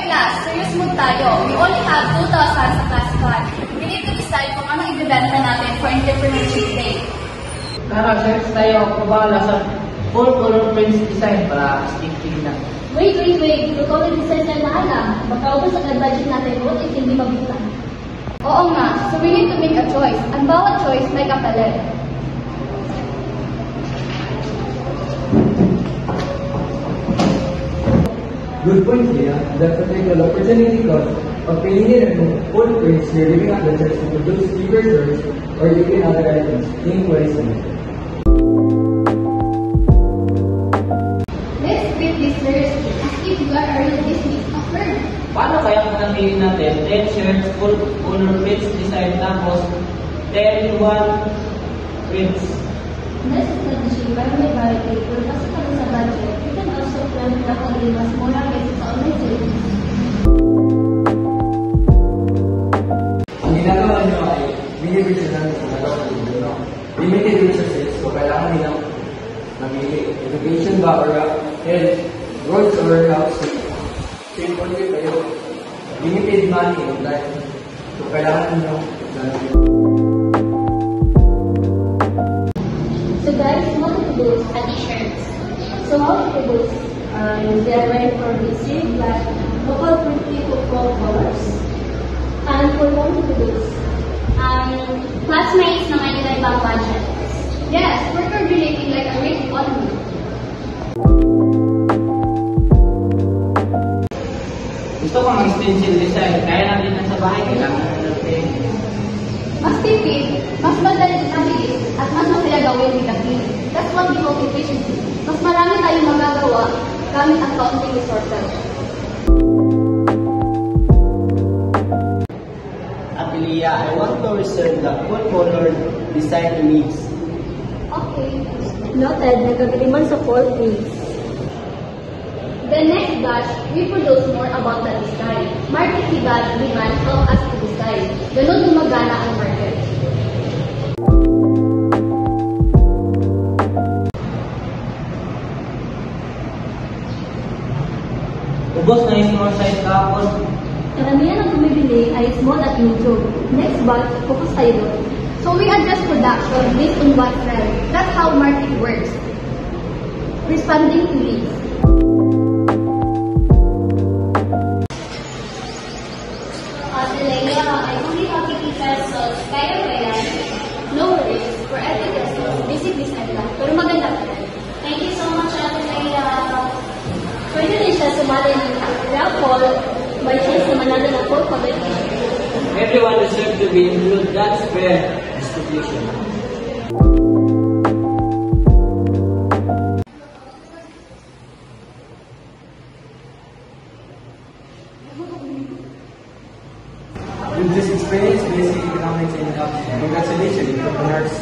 class, serious mood tayo. We only have 2,000 sa class fund. We need to decide kung anong ibibenta natin for Entrepreneurship Day. Tara, search tayo. Pabahala sa full color prints design para stick na. Wait. Tutorial design na lahala. Baka ubos ang budget natin mo at hindi mabita. Oo nga, so we need to make a choice. Ang bawat choice may kapalit. Good point, Leah. That particular opportunity cost of painting and full prints, you're giving up the chance to produce fewer shirts or even other items. Think wisely. Let's treat this seriously as if we are a real business, a firm. Paano kaya kung natin natin 10 shirts, full color prints design tapos 10 one prints? Next strategy, para may variety, kung kasi kami sa budget, we can also plan the only mas mura kaysa sa online service. Ang ginagawa nyo ay binibigilan ng nagawa ng mundo. Limited resources so kailangan nilang mamili. Education ba or health, roads or housing. Simple din kayo. Limited money o time. So kailangan nyo So guys, what to do? A t-shirts. So how to do? They are meant for basic, like local pretty football colors. And for what to do? Classmates na may iba-ibang budget. Yes, we're coordinating like a real economy. Gusto ko mag-stencil design. Kaya natin yan sa bahay. Kailangan natin. Mas tipid, mas madali mabilis, at mas masaya gawin with the team. That's what we call efficiency. Mas marami tayong magagawa gamit ang counting resources. Atilia, I want to reserve the full color design image. Okay. Noted, nagagaliman sa fall prints. The next batch, we produce more about the design. Market demand help us to decide. Ganun gumagana ang market. Ubos na yung small size kahapon. Karamihan ang bumibili ay small at medium. Next batch, focus tayo doon. So we adjust production based on what trend. That's how market works. Responding to needs. I only have 50 pesos. Kaya ba yan? No worries. For every pesos, basic design lang. Pero maganda pa rin. Thank you so much, Ate Leia. Pwede rin siya sumali ng raffle by chance na manalo ng full color t-shirt. Everyone deserves to be included. That's fair distribution. With this experience, basic economics and congratulations, entrepreneurs.